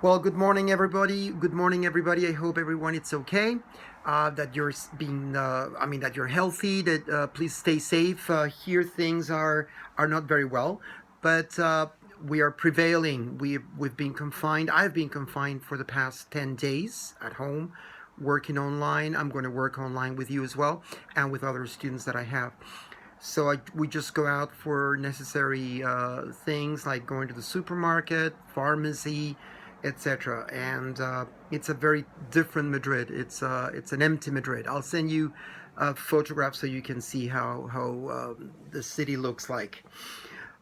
Well, good morning, everybody. Good morning, everybody. I hope everyone it's okay. That you're that you're healthy. That please stay safe. Here things are not very well, but we are prevailing. We've been confined. I've been confined for the past 10 days at home, working online. I'm going to work online with you as well, and with other students that I have. So we just go out for necessary things like going to the supermarket, pharmacy, etc. And it's a very different Madrid. It's an empty Madrid. I'll send you a photograph so you can see how the city looks like.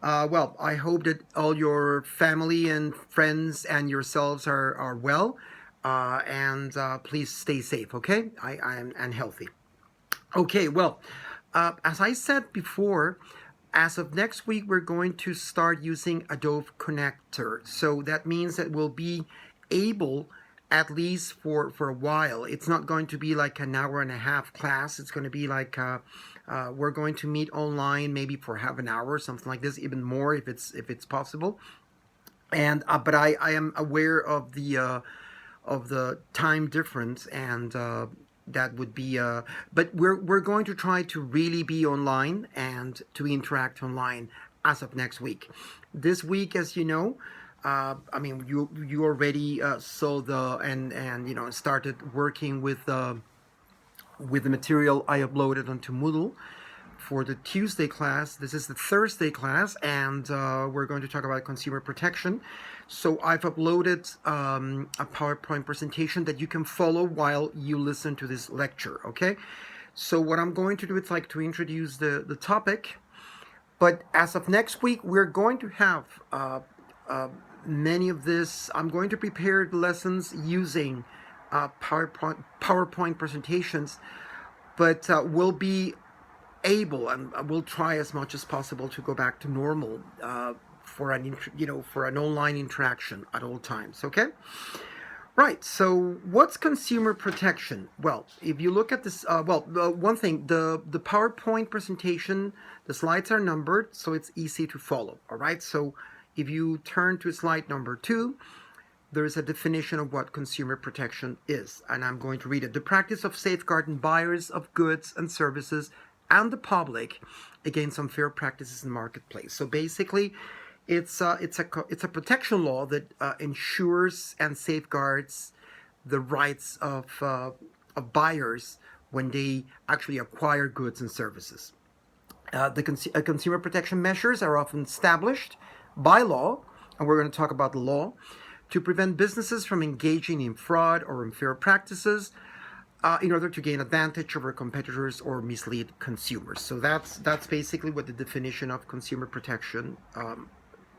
Well, I hope that all your family and friends and yourselves are well. And please stay safe, okay? I'm and healthy. Okay, well, as I said before, as of next week, we're going to start using Adobe Connector. So that means that we'll be able, at least for a while, it's not going to be like an hour and a half class. It's going to be like we're going to meet online maybe for half an hour, something like this, even more if it's possible. And but I am aware of the time difference and that would be but we're going to try to really be online and to interact online as of next week. This week, as you know, you already saw the and started working with the material I uploaded onto Moodle for the Tuesday class. This is the Thursday class, and we're going to talk about consumer protection. So I've uploaded a PowerPoint presentation that you can follow while you listen to this lecture, okay? So what I'm going to do is like to introduce the topic, but as of next week, we're going to have many of this. I'm going to prepare the lessons using PowerPoint presentations, but we'll be able and we'll try as much as possible to go back to normal for an online interaction at all times. Okay. Right. So, what's consumer protection? Well, if you look at this, one thing, the PowerPoint presentation, the slides are numbered, so it's easy to follow. All right. So, if you turn to slide number 2, there is a definition of what consumer protection is, and I'm going to read it. The practice of safeguarding buyers of goods and services and the public against unfair practices in the marketplace. So basically, it's a protection law that ensures and safeguards the rights of buyers when they actually acquire goods and services. Consumer protection measures are often established by law, and we're going to talk about the law, to prevent businesses from engaging in fraud or unfair practices in order to gain advantage over competitors or mislead consumers. So that's basically what the definition of consumer protection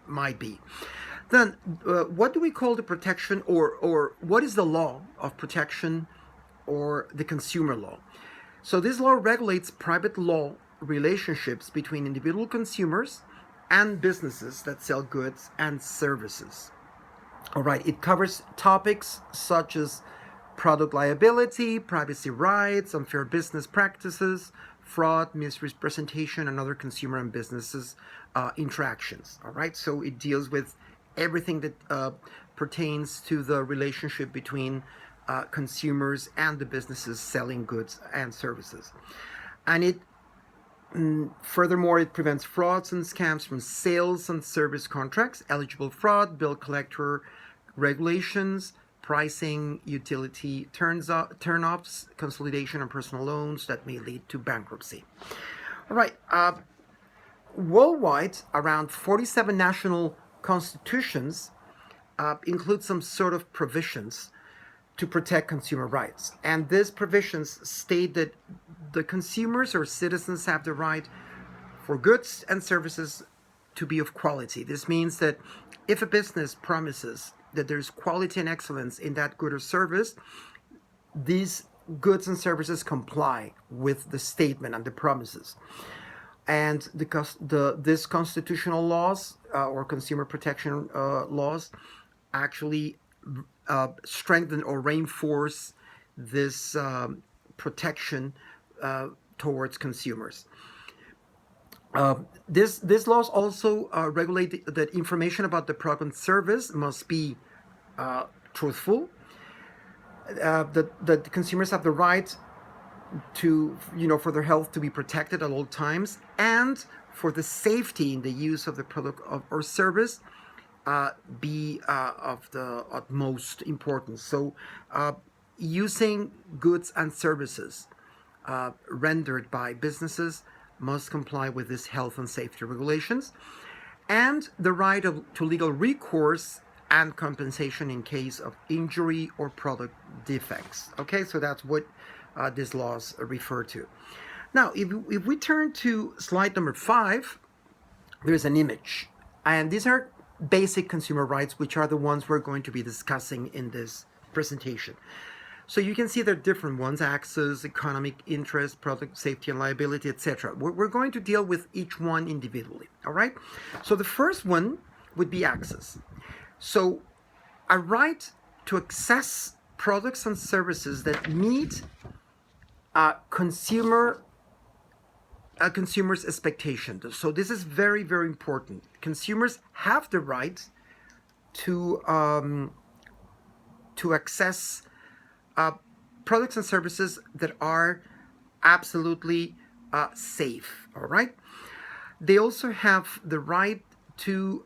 might be. Then, what do we call the protection, or what is the law of protection, or the consumer law? So this law regulates private law relationships between individual consumers and businesses that sell goods and services. All right, it covers topics such as product liability, privacy rights, unfair business practices, fraud, misrepresentation, and other consumer and businesses interactions. All right, so it deals with everything that pertains to the relationship between consumers and the businesses selling goods and services. And furthermore, it prevents frauds and scams from sales and service contracts, eligible fraud, bill collector regulations, pricing, utility turn-offs, consolidation, and personal loans that may lead to bankruptcy. All right. Worldwide, around 47 national constitutions include some sort of provisions to protect consumer rights. And these provisions state that the consumers or citizens have the right for goods and services to be of quality. This means that if a business promises that there's quality and excellence in that good or service, these goods and services comply with the statement and the promises. And this constitutional laws or consumer protection laws actually strengthen or reinforce this protection towards consumers. These laws also regulate that information about the product and service must be truthful, that consumers have the right to, for their health to be protected at all times, and for the safety in the use of the product or service be of the utmost importance. So, using goods and services rendered by businesses must comply with these health and safety regulations, and the right to legal recourse and compensation in case of injury or product defects. Okay, so that's what these laws refer to. Now, if we turn to slide number 5, there's an image, and these are basic consumer rights, which are the ones we're going to be discussing in this presentation. So you can see there are different ones: access, economic interest, product safety and liability, etc. We're going to deal with each one individually, all right? So the first one would be access. So a right to access products and services that meet consumers' expectations. So this is very, very important. Consumers have the right to access products and services that are absolutely safe. All right. They also have the right to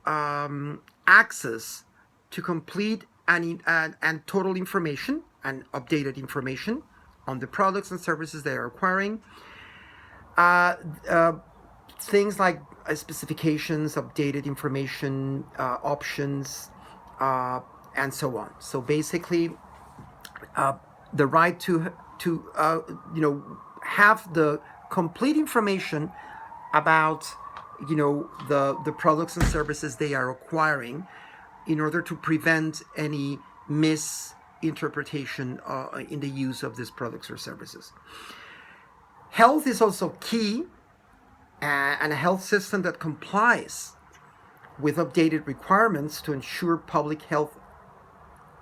access to complete and total information and updated information on the products and services they are acquiring. Things like specifications, updated information, options, and so on. So basically, the right to have the complete information about the products and services they are acquiring, in order to prevent any misinterpretation in the use of these products or services. Health is also key, and a health system that complies with updated requirements to ensure public health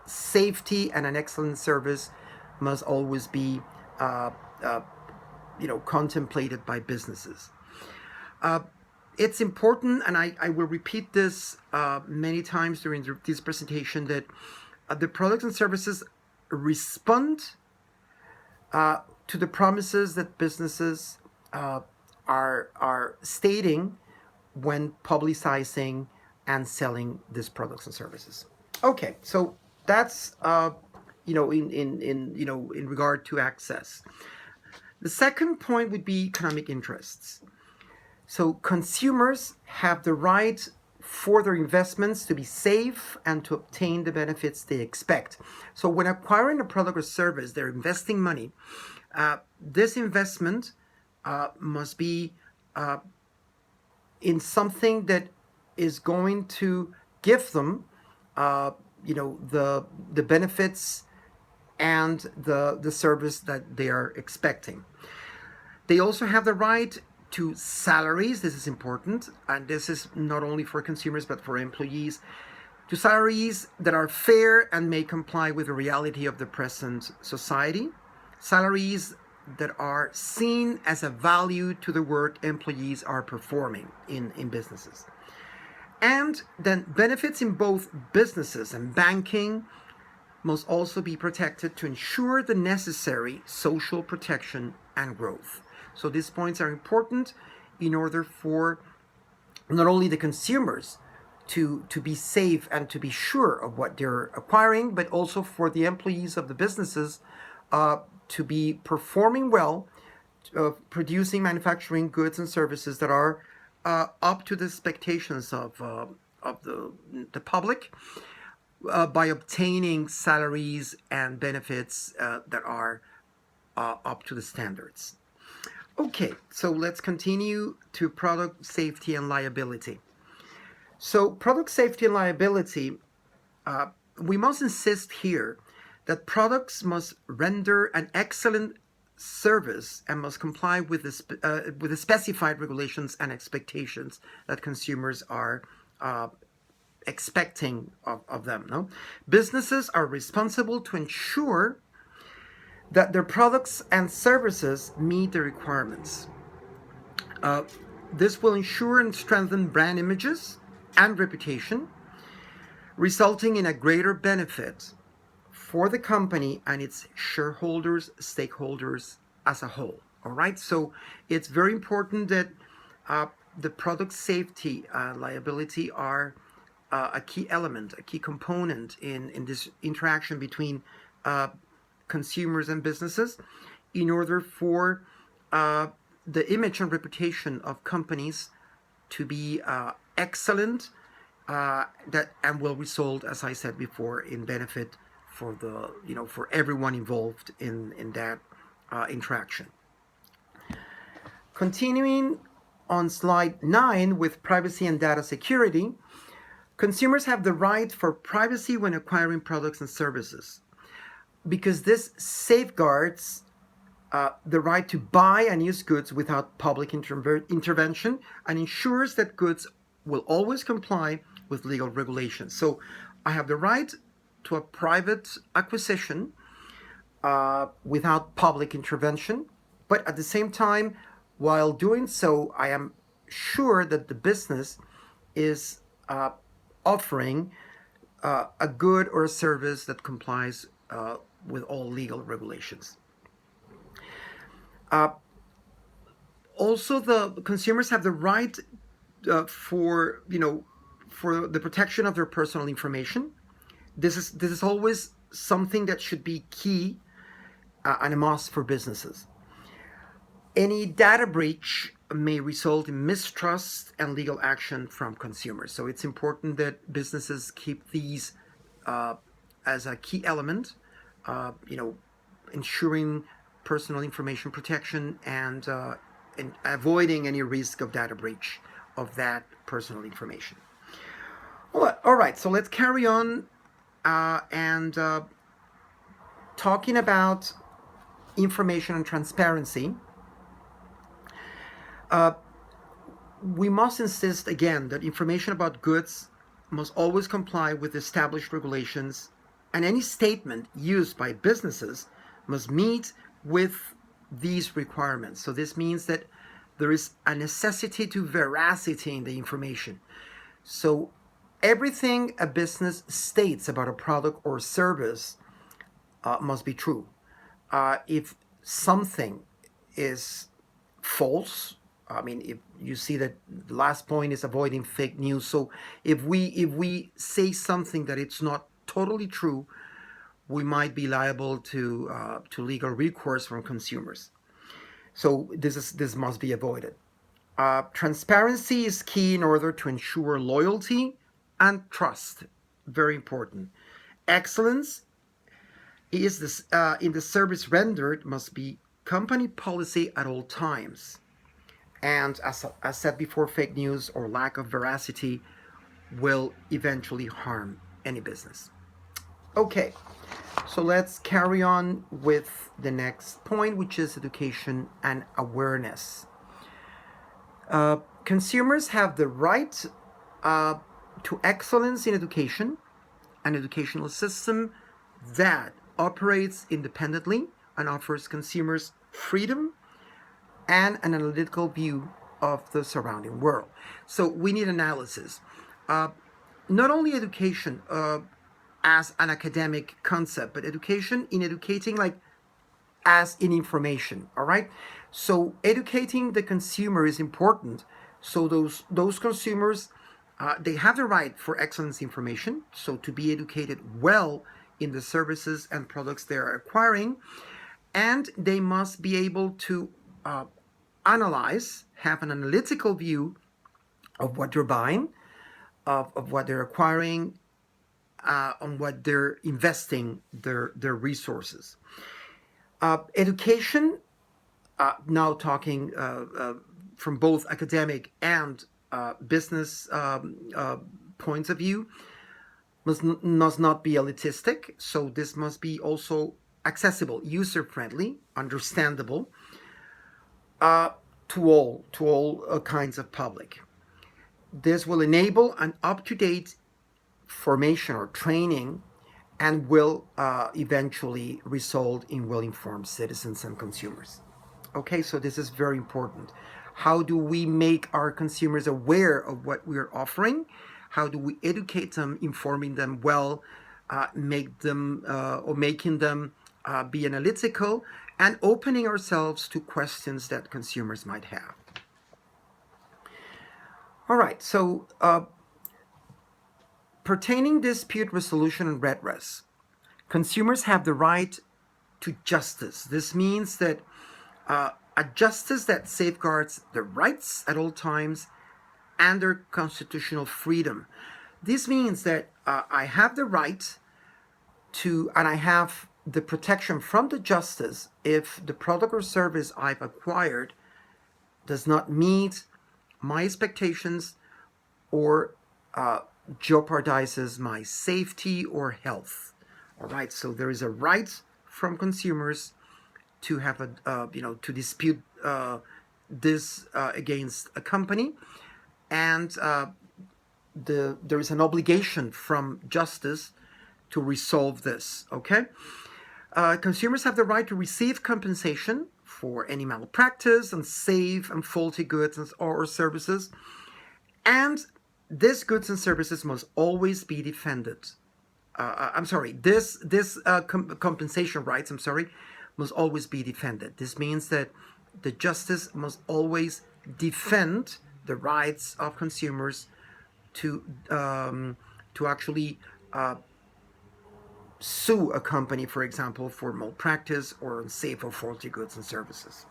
safety and an excellent service must always be contemplated by businesses. It's important, and I will repeat this many times during this presentation, that the products and services respond to the promises that businesses are stating when publicizing and selling these products and services. Okay, so that's in regard to access. The second point would be economic interests. So consumers have the right for their investments to be safe and to obtain the benefits they expect. So when acquiring a product or service, they're investing money. This investment must be in something that is going to give them, the benefits and the service that they are expecting. They also have the right to salaries. This is important, and this is not only for consumers but for employees, to salaries that are fair and may comply with the reality of the present society, salaries that are seen as a value to the work employees are performing in businesses. And then benefits in both businesses and banking must also be protected to ensure the necessary social protection and growth. So these points are important in order for not only the consumers to be safe and to be sure of what they're acquiring, but also for the employees of the businesses to be performing well, producing, manufacturing goods and services that are up to the expectations of the public, by obtaining salaries and benefits that are up to the standards. Okay, so let's continue to product safety and liability. So product safety and liability, we must insist here that products must render an excellent service and must comply with the specified regulations and expectations that consumers are expecting of them. No? Businesses are responsible to ensure that their products and services meet the requirements. This will ensure and strengthen brand images and reputation, resulting in a greater benefit for the company and its shareholders, stakeholders as a whole. All right, so it's very important that the product safety liability are a key element, a key component in this interaction between consumers and businesses in order for the image and reputation of companies to be excellent that and will result, as I said before, in benefit for the for everyone involved in that interaction. Continuing on slide 9 with privacy and data security, consumers have the right for privacy when acquiring products and services because this safeguards the right to buy and use goods without public intervention and ensures that goods will always comply with legal regulations. So I have the right to a private acquisition without public intervention, but at the same time, while doing so, I am sure that the business is offering a good or a service that complies with all legal regulations. Also, the consumers have the right for the protection of their personal information. This is always something that should be key and a must for businesses. Any data breach may result in mistrust and legal action from consumers. So it's important that businesses keep these as a key element, ensuring personal information protection and avoiding any risk of data breach of that personal information. All right, so let's carry on and talking about information and transparency. We must insist again that information about goods must always comply with established regulations, and any statement used by businesses must meet with these requirements. So this means that there is a necessity to veracity in the information. So everything a business states about a product or service must be true. If something is false, I mean, if you see that the last point is avoiding fake news. So if we say something that it's not totally true, we might be liable to legal recourse from consumers. So this must be avoided. Transparency is key in order to ensure loyalty and trust. Very important. Excellence is this in the service rendered must be company policy at all times. And as said before, fake news or lack of veracity will eventually harm any business. Okay, so let's carry on with the next point, which is education and awareness. Consumers have the right to excellence in education, an educational system that operates independently and offers consumers freedom and an analytical view of the surrounding world. So we need analysis. Not only education as an academic concept, but education in educating like as in information, all right? So educating the consumer is important. So those consumers, they have the right for excellence information, so to be educated well in the services and products they're acquiring, and they must be able to analyze, have an analytical view of what they're buying, of what they're acquiring, on what they're investing their resources. Education, now talking from both academic and business points of view, must not be elitistic. So this must be also accessible, user-friendly, understandable to all kinds of public. This will enable an up-to-date formation or training and will eventually result in well-informed citizens and consumers. Okay, so this is very important. How do we make our consumers aware of what we're offering? How do we educate them, informing them well, making them be analytical, and opening ourselves to questions that consumers might have. All right, so pertaining dispute resolution and redress, consumers have the right to justice. This means that a justice that safeguards their rights at all times and their constitutional freedom. This means that I have the right to, and I have the protection from the justice if the product or service I've acquired does not meet my expectations or jeopardizes my safety or health. All right, so there is a right from consumers to have to dispute this against a company, and there is an obligation from justice to resolve this. Okay, consumers have the right to receive compensation for any malpractice, unsafe and faulty goods or services, and these goods and services must always be defended. Compensation rights, must always be defended. This means that the justice must always defend the rights of consumers to actually sue a company, for example, for malpractice or unsafe or faulty goods and services.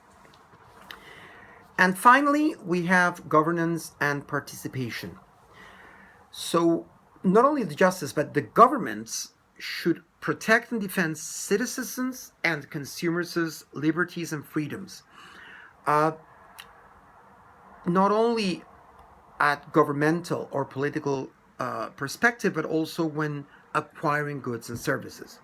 And finally, we have governance and participation. So not only the justice, but the governments should protect and defend citizens and consumers' liberties and freedoms. Not only at governmental or political perspective, but also when acquiring goods and services.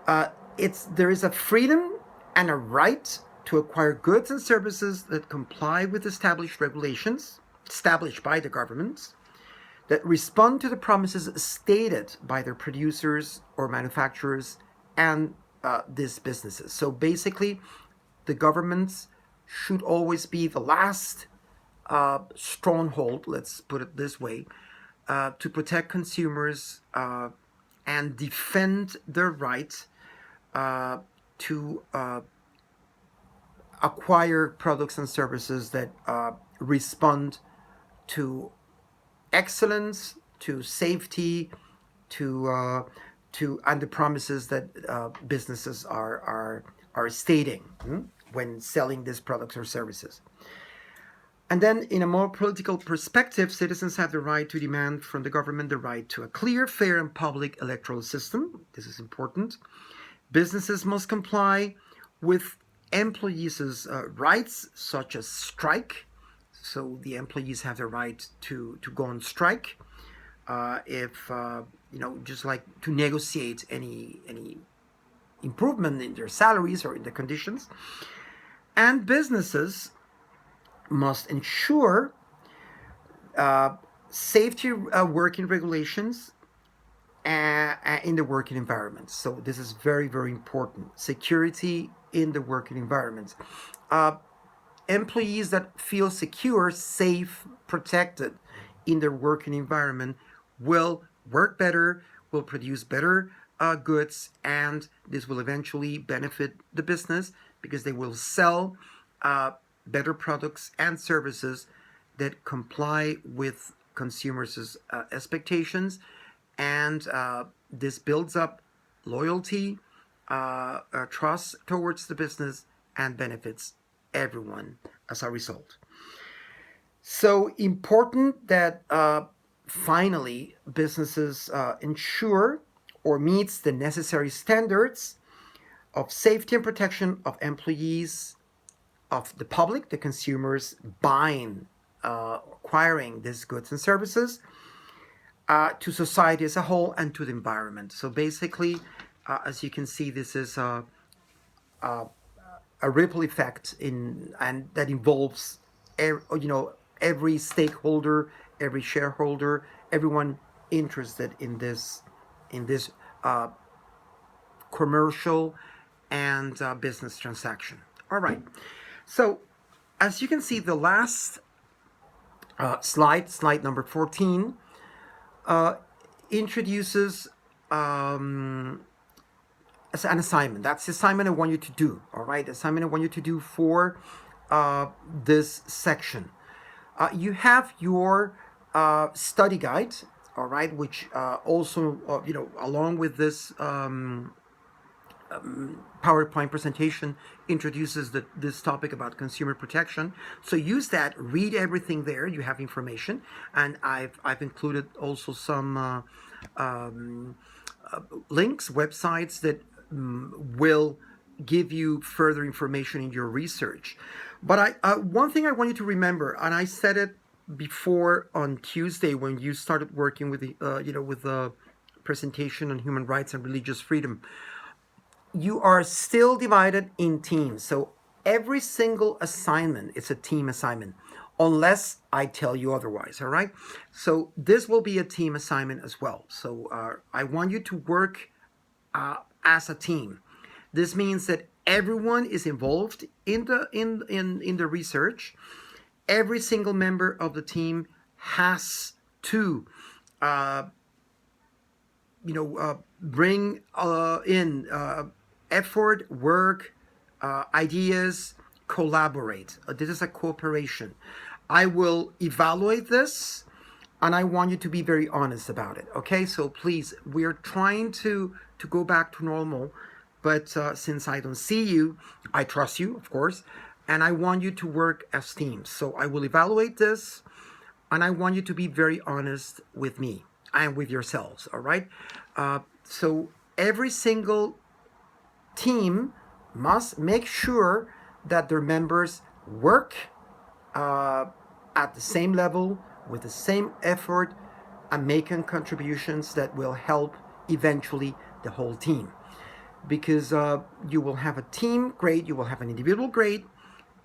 There is a freedom and a right to acquire goods and services that comply with established regulations established by the governments, that respond to the promises stated by their producers or manufacturers and these businesses. So basically, the governments should always be the last stronghold, let's put it this way, to protect consumers and defend their right to acquire products and services that respond to excellence, to safety, to and the promises that businesses are stating when selling these products or services. And then, in a more political perspective, citizens have the right to demand from the government the right to a clear, fair, and public electoral system. This is important. Businesses must comply with employees' rights, such as strike. So the employees have the right to go on strike if just like to negotiate any improvement in their salaries or in the conditions. And businesses must ensure safety working regulations in the working environment. So this is very, very important. Security in the working environment. Employees that feel secure, safe, protected in their working environment will work better, will produce better goods, and this will eventually benefit the business because they will sell better products and services that comply with consumers' expectations, and this builds up loyalty, trust towards the business, and benefits everyone as a result. So important that finally businesses ensure or meets the necessary standards of safety and protection of employees, of the public, the consumers buying, acquiring these goods and services, to society as a whole, and to the environment. So basically, as you can see, this is a ripple effect and that involves every stakeholder, every shareholder, everyone interested in this commercial and business transaction. All right. So as you can see, the last slide number 14, uh, introduces as an assignment. That's the assignment I want you to do. All right, the assignment I want you to do for this section. You have your study guide, all right, which also, along with this PowerPoint presentation, introduces this topic about consumer protection. So use that, read everything there. You have information, and I've included also some links, websites that will give you further information in your research. But one thing I want you to remember, and I said it before on Tuesday when you started working with the presentation on human rights and religious freedom, you are still divided in teams. So every single assignment is a team assignment, unless I tell you otherwise, all right? So this will be a team assignment as well. So I want you to work as a team. This means that everyone is involved in the research. Every single member of the team has to bring in effort, work, ideas, collaborate. This is a cooperation. I will evaluate this, and I want you to be very honest about it. Okay, so please, we're trying to go back to normal, but since I don't see you, I trust you, of course, and I want you to work as teams. So I will evaluate this, and I want you to be very honest with me and with yourselves, all right? So every single team must make sure that their members work at the same level, with the same effort, and making contributions that will help eventually the whole team. Because you will have a team grade, you will have an individual grade,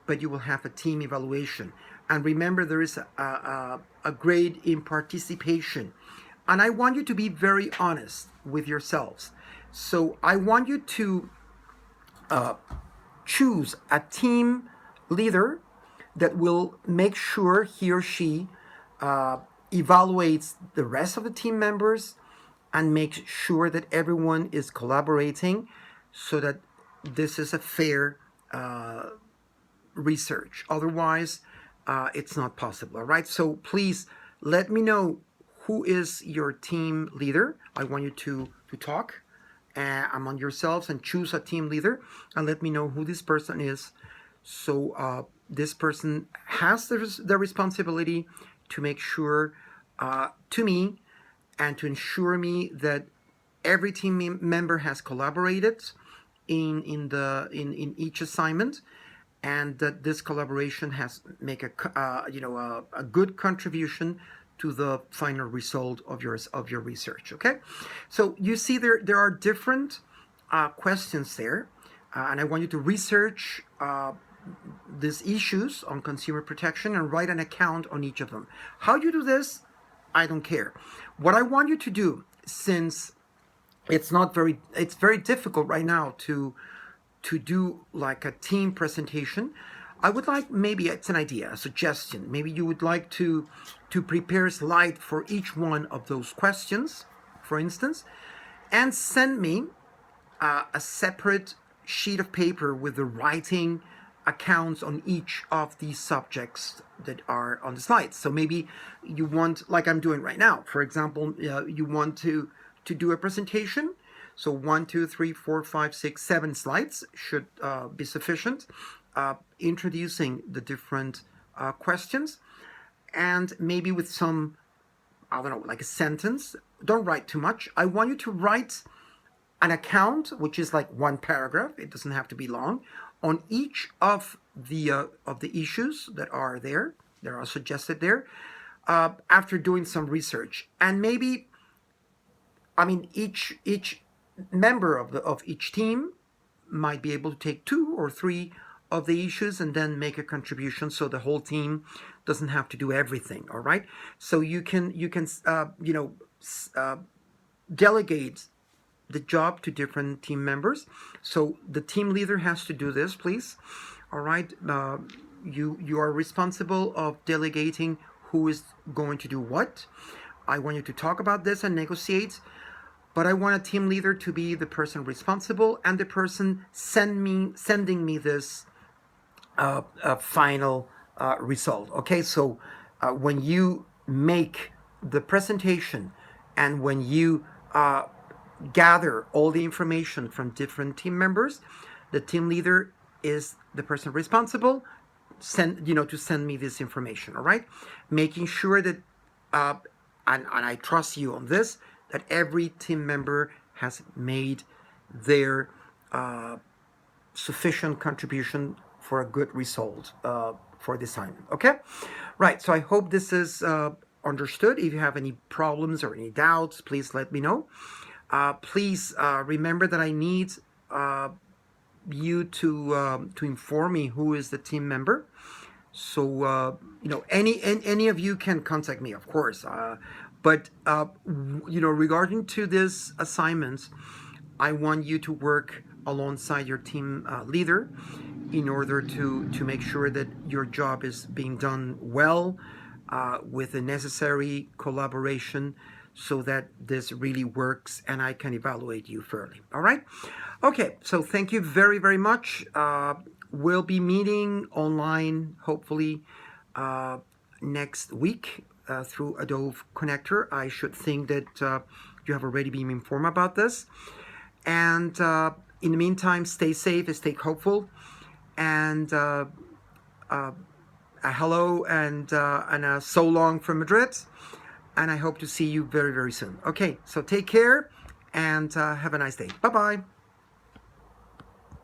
but you will have a team evaluation. And remember, there is a grade in participation. And I want you to be very honest with yourselves. So I want you to choose a team leader that will make sure he or she evaluates the rest of the team members and makes sure that everyone is collaborating so that this is a fair research. Otherwise, it's not possible. All right. So please let me know who is your team leader. I want you to talk among yourselves and choose a team leader and let me know who this person is. So this person has the responsibility to make sure to me and to ensure me that every team member has collaborated in each assignment, and that this collaboration has make a good contribution to the final result of your research. Okay, so you see there are different questions there, and I want you to research these issues on consumer protection and write an account on each of them. How you do this, I don't care. What I want you to do, since it's very difficult right now to do like a team presentation, I would like, maybe it's an idea, a suggestion. Maybe you would like to prepare a slide for each one of those questions, for instance, and send me a separate sheet of paper with the writing accounts on each of these subjects that are on the slides. So maybe you want, like I'm doing right now, for example, you want to do a presentation. So 1, 2, 3, 4, 5, 6, 7 slides should be sufficient, introducing the different questions, and maybe with some, I don't know, like a sentence. Don't write too much. I want you to write an account, which is like one paragraph. It doesn't have to be long, on each of the issues that are there, that are suggested there, after doing some research. And maybe, I mean, each member of each team might be able to take 2 or 3 of the issues and then make a contribution, so the whole team doesn't have to do everything. All right, so you can delegate the job to different team members. So the team leader has to do this, please. All right, you are responsible of delegating who is going to do what. I want you to talk about this and negotiate. But I want a team leader to be the person responsible and the person sending me this final result. Okay, so when you make the presentation and when you gather all the information from different team members, the team leader is the person responsible to send me this information. All right, making sure that and I trust you on this, that every team member has made their sufficient contribution for a good result for the assignment. Okay, right. So I hope this is understood. If you have any problems or any doubts, please let me know. Please remember that I need you to inform me who is the team member. So any of you can contact me, of course. But regarding to this assignments, I want you to work alongside your team leader in order to make sure that your job is being done well, with the necessary collaboration, so that this really works and I can evaluate you fairly. All right? Okay, so thank you very, very much. We'll be meeting online, hopefully, next week through Adobe Connector. I should think that you have already been informed about this. And in the meantime, stay safe, stay hopeful, and a hello and a so long from Madrid. And I hope to see you very, very soon. Okay, so take care and have a nice day. Bye-bye.